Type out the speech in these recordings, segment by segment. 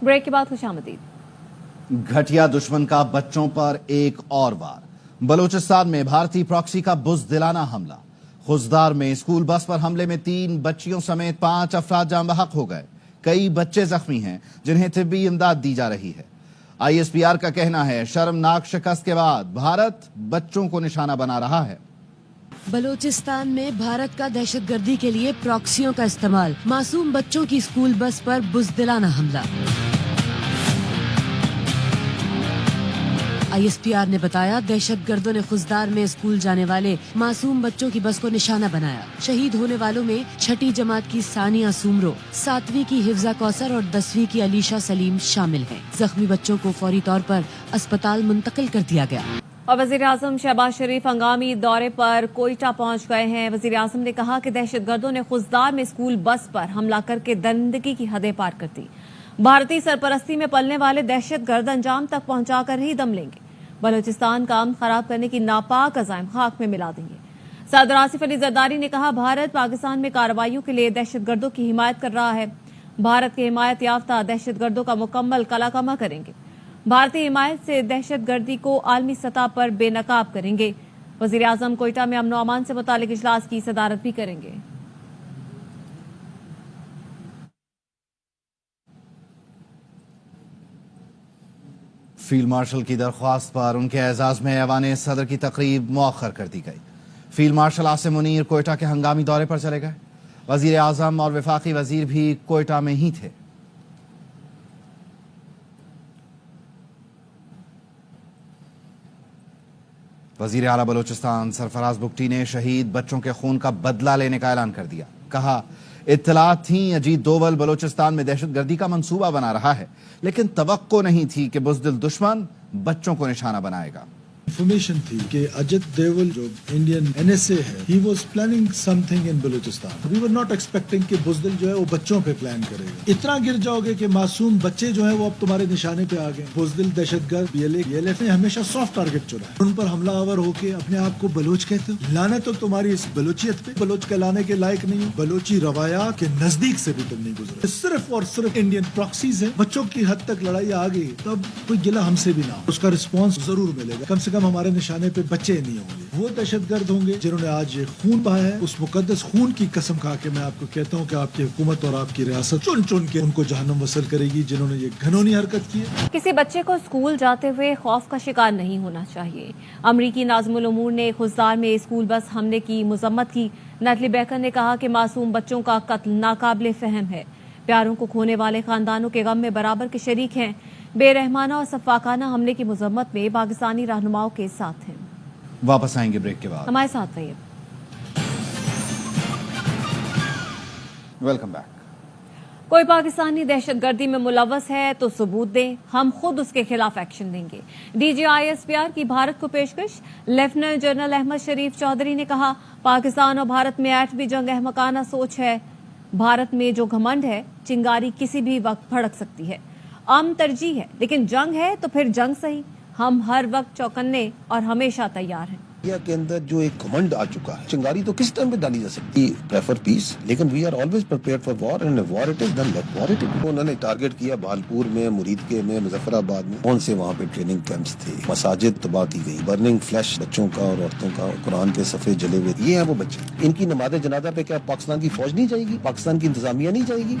Break के बाद खुशामदीद। घटिया दुश्मन का बच्चों पर एक और वार। बलूचिस्तान में भारतीय प्रॉक्सी का बुज़दिलाना हमला। खुजदार में स्कूल बस पर हमले में 3 बच्चियों समेत 5 अफराद जान बहक हो गए। कई बच्चे जख्मी हैं जिन्हें तिब्बी इमदाद दी जा रही है। ISPR का कहना है शर्मनाक शिकस्त के बाद भारत बच्चों को निशाना बना रहा है। बलूचिस्तान में भारत का दहशतगर्दी के लिए प्रॉक्सियों का इस्तेमाल। मासूम बच्चों की स्कूल बस पर बुज़दिलाना हमला। ISPR ने बताया दहशतगर्दों ने खुजदार में स्कूल जाने वाले मासूम बच्चों की बस को निशाना बनाया। शहीद होने वालों में 6ठी जमात की सानिया सुमरो, 7वीं की हिफ्जा कौसर और 10वीं की अलीशा सलीम शामिल हैं। जख्मी बच्चों को फौरी तौर पर अस्पताल मुंतकिल कर दिया गया। और वजीर आजम शहबाज शरीफ हंगामी दौरे पर कोयटा पहुंच गए हैं। वजीर आजम ने कहा कि दहशतगर्दों ने खुजदार में स्कूल बस पर हमला करके दरिंदगी की हदें पार कर दी। भारतीय सरपरस्ती में पलने वाले दहशतगर्द अंजाम तक पहुंचाकर ही दम लेंगे। बलूचिस्तान का अमन खराब करने की नापाक अज़ाइम खाक में मिला देंगे। सदर आसिफ अली जरदारी ने कहा भारत पाकिस्तान में कार्रवाइयों के लिए दहशतगर्दों की हिमायत कर रहा है। भारत के हिमायत याफ्ता दहशतगर्दों का मुकम्मल कलाकमा करेंगे। भारतीय हिमायत से दहशतगर्दी को आलमी सतह पर बेनकाब करेंगे। वजीर आजम कोयटा में अमन व अमान से मुतालिक इजलास की सदारत भी करेंगे। फील्ड मार्शल की दरख्वास्त पर उनके एजाज में ऐवान सदर की तकरीब मुअख्खर कर दी गई। फील्ड मार्शल आसिम मुनीर कोयटा के हंगामी दौरे पर चले गए। वजीर आजम और वफाकी वजीर भी कोयटा में ही थे। वजीर आला बलूचिस्तान सरफराज बुगटी ने शहीद बच्चों के खून का बदला लेने का ऐलान कर दिया। कहा इत्तलात थी अजीत डोवल बलूचिस्तान में दहशतगर्दी का मंसूबा बना रहा है, लेकिन तवक्को नहीं थी कि बुज़दिल दुश्मन बच्चों को निशाना बनाएगा। इंफॉर्मेशन थी कि अजित डोवल जो इंडियन NSA है, he was planning something in Balochistan. We were not expecting कि बुज़दिल जो है वो बच्चों पे प्लान करेगा। इतना गिर जाओगे कि मासूम बच्चे जो है वो अब तुम्हारे निशाने पे आ गए। बुज़दिल दहशतगर्द BLF ने हमेशा सॉफ्ट टारगेट चुना है। उन पर हमलावर होके अपने आप को बलोच कहते हो। लानत तो तुम्हारी इस बलोचियत पे, बलोच कहलाने के लायक नहीं हो। बलोची रवायात के नजदीक से भी तुम नहीं गुजरे। सिर्फ और सिर्फ इंडियन प्रॉक्सीज है। बच्चों की हद तक लड़ाई आ गई तब कोई गिला हमसे भी ना, उसका रिस्पॉन्स जरूर मिलेगा। कम से कम हमारे निशाने पे बच्चे नहीं होंगे। वो दहशतगर्द होंगे जिन्होंने आज ये खून बहाया है। उस मुकद्दस खून की कसम खा के मैं आपको कहता हूँ कि आपकी हुकूमत और आपकी रियासत चुन चुन के उनको जहन्नम वसल करेगी जिन्होंने ये घिनौनी हरकत की है। किसी बच्चे को स्कूल जाते हुए खौफ का शिकार नहीं होना चाहिए। अमरीकी नाज़िमुल उमूर ने खुजदार में स्कूल बस हमले की मजम्मत की। नटली बेकर ने कहा कि मासूम बच्चों का कत्ल नाकाबिले फहम है। प्यारों को खोने वाले खानदानों के गम में बराबर के शरीक हैं। बेरहमाना और सफाकाना हमले की मुजम्मत में पाकिस्तानी रहनुमाओं के साथ हैं। वापस आएंगे ब्रेक के बाद। हमारे साथ रहिए। Welcome back. कोई पाकिस्तानी दहशतगर्दी में मुलव्वस है तो सबूत दें, हम खुद उसके खिलाफ एक्शन लेंगे। DG ISPR की भारत को पेशकश। लेफ्टिनेंट जनरल अहमद शरीफ चौधरी ने कहा पाकिस्तान और भारत में एटमी जंग अहमकाना सोच है। भारत में जो घमंड है चिंगारी किसी भी वक्त भड़क सकती है। आम तरजीह है, लेकिन जंग है तो फिर जंग सही। हम हर वक्त चौकन्ने और हमेशा तैयार हैं। इंडिया के अंदर जो एक घमंड आ चुका है, चिंगारी तो किस टाइम पे डाली जा सकती है। प्रेफर पीस, लेकिन we are always prepared for war and war it is then let war it is. उन्होंने टारगेट किया भालपुर में, मुरीदके में, मुजफ्फराबाद में। कौन से वहाँ पे ट्रेनिंग कैंप्स थे। मसाजिद तबाह की गई, बर्निंग फ्लैश बच्चों का और औरतों का, कुरान के सफ़े जले हुए। ये हैं वो बच्चे। इनकी नमाज जनाजा पे क्या पाकिस्तान की फौज नहीं जाएगी, पाकिस्तान की इंतजामिया नहीं जाएगी।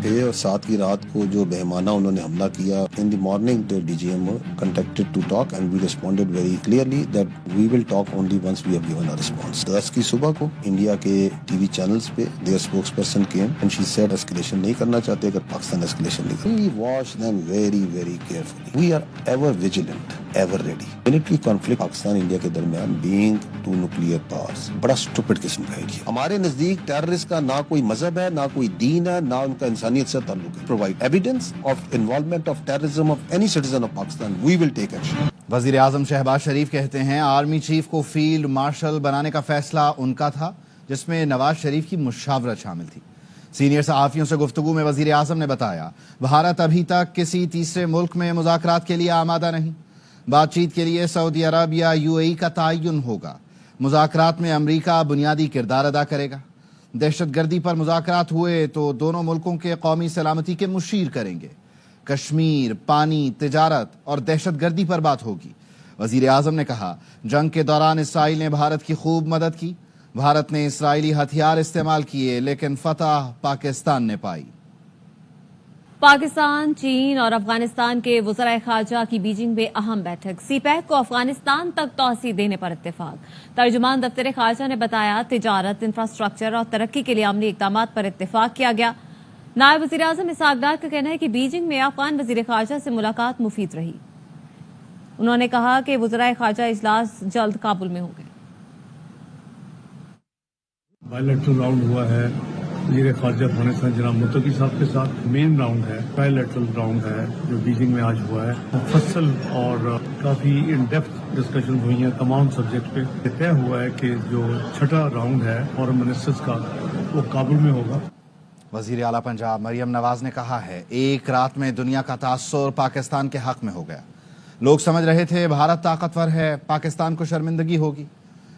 और 7 की रात को जो बेहमाना उन्होंने हमला किया। In the morning the DGM contacted to talk and we responded very clearly that we will talk only once we have given a response। 10 की सुबह को इंडिया के TV चैनल्स पे their spokesperson came and she said escalation नहीं करना चाहते अगर Pakistan escalation नहीं करे। We watch them very very carefully। We are ever vigilant, ever ready। Military conflict Pakistan India के दरमियान being two nuclear powers बड़ा stupid किस्म का है। हमारे नजदीक टेररिस्ट का ना कोई मजहब है, ना कोई दीन है, ना उनका इंसानियत से ताल्लुक है। Provide evidence of involvement of terrorism of any citizen of Pakistan, we will take action। वजीर आजम शहबाज शरीफ कहते हैं आर्मी चीफ को फील्ड मार्शल बनाने का फैसला उनका था, जिसमें नवाज शरीफ की मुशावरत शामिल थी। सीनियर सहाफियों से गुफ्तगू में वजीर आजम ने बताया भारत अभी तक किसी तीसरे मुल्क में मुज़ाकरात के लिए आमादा नहीं। बातचीत के लिए सऊदी अरब या UAE का तयन होगा। मुज़ाकरात में अमरीका बुनियादी किरदार अदा करेगा। दहशत गर्दी पर मुज़ाकरात हुए तो दोनों मुल्कों के कौमी सलामती के मुशीर करेंगे। कश्मीर, पानी, तिजारत और दहशत गर्दी पर बात होगी। वजीर आजम ने कहा, जंग के दौरान इसराइल ने भारत की खूब मदद की। भारत ने इसराइली हथियार इस्तेमाल किए, लेकिन फतह पाकिस्तान ने पाई। पाकिस्तान, चीन और अफगानिस्तान के वज़राए ख़ारजा की बीजिंग में अहम बैठक। सीपैक को अफगानिस्तान तक तौसी देने पर इत्तेफाक। तर्जुमान दफ्तर ख़ारजा ने बताया, तिजारत, इंफ्रास्ट्रक्चर और तरक्की के लिए अमली इक़दामात पर इत्तेफाक किया गया। नायब वज़ीर आज़म इसहाक डार का कहना है कि बीजिंग में अफगान वज़ीर ख़ारजा से मुलाकात मुफीद रही। उन्होंने कहा कि वज़राए ख़ारजा इजलास जल्द काबुल में होंगे। बायलैटरल राउंड हुआ है वज़ीर ख़ारजा अफगानिस्तान जनाब मुत्तकी साहब के साथ। मेन राउंड है, बायलैटरल राउंड है जो बीजिंग में आज हुआ है। मुफस्सल और काफ़ी इन डेप्थ डिस्कशन हुई हैं तमाम सब्जेक्ट पे। तय हुआ है कि जो छठा राउंड है फॉरेन मिनिस्टर्स का वो काबुल में होगा। वजीर आला पंजाब मरियम नवाज ने कहा है, एक रात में दुनिया का तासुर पाकिस्तान के हक में हो गया। लोग समझ रहे थे भारत ताकतवर है, पाकिस्तान को शर्मिंदगी होगी।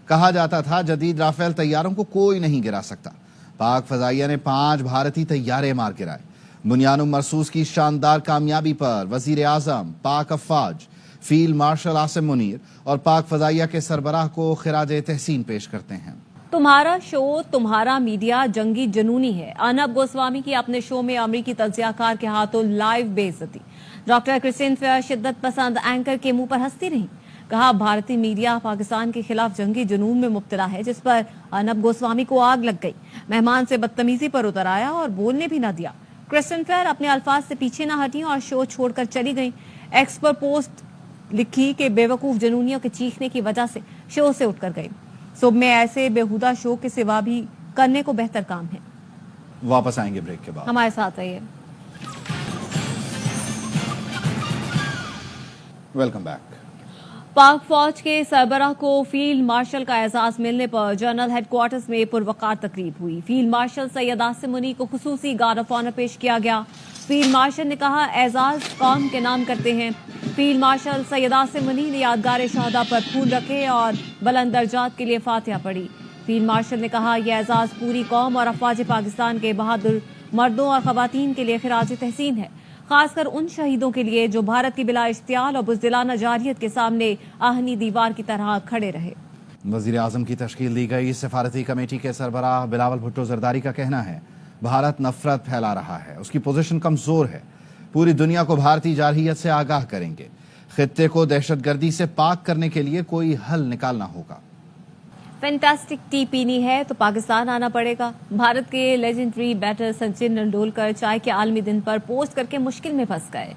कहा जाता था जदीद राफेल तैयारों को कोई नहीं गिरा सकता। पाक फजाइया ने 5 भारतीय तैयारे मार गिराए। बुनियानुम मरसूस की शानदार कामयाबी पर वजीर आजम, पाक अफवाज, फील्ड मार्शल आसिम मुनीर और पाक फजाइया के सरबराह को खिराज तहसीन पेश करते हैं। तुम्हारा शो, तुम्हारा मीडिया जंगी जुनूनी है। अर्नब गोस्वामी की अपने शो में अमरीकी तज्जियाकार के हाथों लाइव बेइज्जती। डॉक्टर क्रिस्टिन फेयर शिद्दत पसंद एंकर के मुंह पर हंसती रही। कहा, भारतीय मीडिया पाकिस्तान के खिलाफ जंगी जुनून में मुब्तला है, जिस पर अर्नब गोस्वामी को आग लग गई। मेहमान से बदतमीजी पर उतर आया और बोलने भी न दिया। क्रिस्टिन फेयर अपने अल्फाज से पीछे न हटी और शो छोड़कर चली गई। एक्स पर पोस्ट लिखी कि बेवकूफ जनूनियों के चीखने की वजह से शो से उठकर गई। सुबह में ऐसे बेहुदा शो के सिवा भी करने को बेहतर काम है। वापस आएंगे ब्रेक के बाद, हमारे साथ रहिए। Welcome back. पाक फौज के सरबराह को फील्ड मार्शल का एजाज मिलने पर जनरल हेडक्वार्टर्स में पुरवकार तकरीब हुई। फील्ड मार्शल सैयद आसिम मुनी को खुसूसी गार्ड ऑफ ऑनर पेश किया गया। फील्ड मार्शल ने कहा, एजाज कौम के नाम करते हैं। फील्ड मार्शल सैयद आसिम मुनी ने यादगार शहादा पर फूल रखे और बुलंद दर्जात के लिए फातिहा पढ़ी। फील्ड मार्शल ने कहा, यह एजाज पूरी कौम और अफवाज पाकिस्तान के बहादुर मर्दों और खवातीन के लिए खिराज तहसीन है, खासकर उन शहीदों के लिए जो भारत की बिला इश्तियाल और बुज़दिलाना जारियत के सामने आहनी दीवार की तरह खड़े रहे। वजीर आजम की तश्कील दी गई सफारती कमेटी के सरबराह बिलावल भुट्टो जरदारी का कहना है, भारत नफरत फैला रहा है, उसकी पोजीशन कमजोर है। पूरी दुनिया को भारतीय जारहियत से आगाह करेंगे। खित्ते को दहशतगर्दी से पाक करने के लिए कोई हल निकालना होगा। फैंटास्टिक टी पीनी है तो पाकिस्तान आना पड़ेगा। भारत के लेजेंडरी बैटर सचिन तेंदुलकर चाय के आलमी दिन पर पोस्ट करके मुश्किल में फंस गए।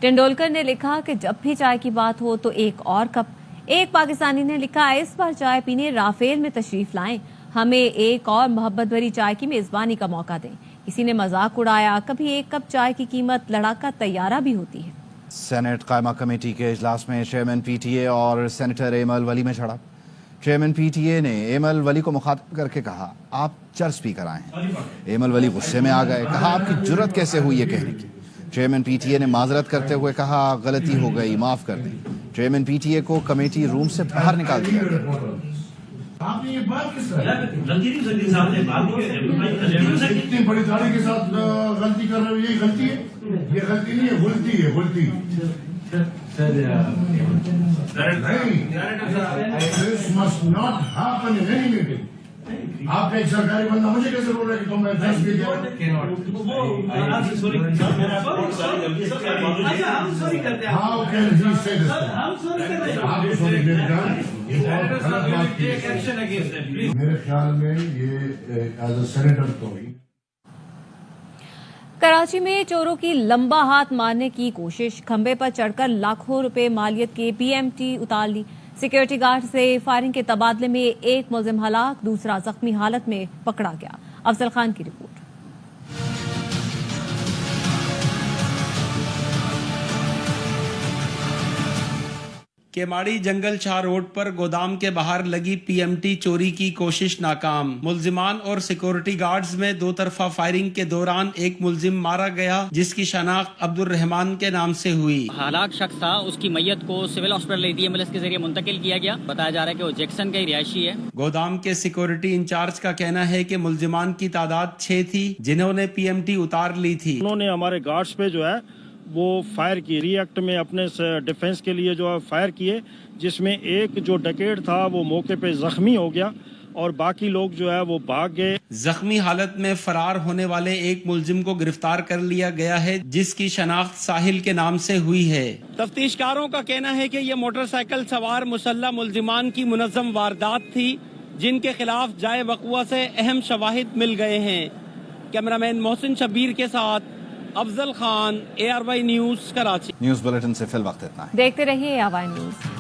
तेंदुलकर ने लिखा कि जब भी चाय की बात हो तो एक और कप। एक पाकिस्तानी ने लिखा, इस बार चाय पीने राफेल में तशरीफ लाएं, हमें एक और मोहब्बत भरी चाय की मेजबानी का मौका दें। किसी ने मजाक उड़ाया, कभी एक कप चाय की कीमत लड़ाका तैयारा भी होती है। सेनेट कायमा कमेटी के इजलास में चेयरमैन पीटीए और सेनेटर एमल वली में झड़प। चेयरमैन पीटीए ने एमल वली को मुखातिब करके कहा, आप चर्च स्पीकर आए हैं। एमल वली गुस्से में आ गए, कहा, आपकी जुर्रत कैसे हुई ये कहने की। चेयरमैन पीटीए ने माजरत करते हुए कहा, गलती हो गई, माफ कर दें। चेयरमैन पीटीए को कमेटी रूम से बाहर निकाल दिया गया। आपने ये बात किस तरह इतनी बड़ी दाढ़ी के साथ गलती कर रहे हो? ये गलती है, ये गलती नहीं है, गुलती है, गुलती। This must not happen in any meeting. आप एक सरकारी बंदा मुझे कैसे बोल रहे कि तुम एड्रेस भी दे रहे हो? How can he say this? आप सॉरी गलत बात की। मेरे ख्याल में ये एज अ सेनेटर तो ही। कराची में चोरों की लंबा हाथ मारने की कोशिश, खंबे पर चढ़कर लाखों रुपए मालियत के पीएमटी उतार ली। सिक्योरिटी गार्ड से फायरिंग के तबादले में एक मुलजिम हलाक, दूसरा जख्मी हालत में पकड़ा गया। अफजल खान की रिपोर्ट। केमाड़ी जंगल शाह रोड पर गोदाम के बाहर लगी पीएमटी चोरी की कोशिश नाकाम। मुलजिमान और सिक्योरिटी गार्ड्स में दो तरफा फायरिंग के दौरान एक मुलजिम मारा गया, जिसकी शनाख्त अब्दुल रहमान के नाम से हुई। हलाक शख्स था, उसकी मैयत को सिविल हॉस्पिटल ATMLS के जरिए मुंतकिल किया गया। बताया जा रहा है कि वो जैक्सन का ही रिहायशी है। गोदाम के सिक्योरिटी इंचार्ज का कहना है कि मुलजिमान की तादाद 6 थी, जिन्होंने पीएमटी उतार ली थी। उन्होंने हमारे गार्ड्स पे जो है वो फायर की रिएक्ट में अपने डिफेंस के लिए जो है फायर किए, जिसमें एक जो डकैत था वो मौके पे जख्मी हो गया और बाकी लोग जो है वो भाग गए। जख्मी हालत में फरार होने वाले एक मुलजिम को गिरफ्तार कर लिया गया है, जिसकी शनाख्त साहिल के नाम से हुई है। तफ्तीशकारों का कहना है कि ये मोटरसाइकिल सवार मुसल्लह मुलजिमान की मुनज़्ज़म वारदात थी, जिनके खिलाफ जाए वक़ुआ से अहम शवाहिद मिल गए हैं। कैमरामैन मोहसिन शब्बीर के साथ Afzal Khan, ARY news, Karachi. News bulletin से फिल वक्त इतना है। देखते रहिए ARY न्यूज़।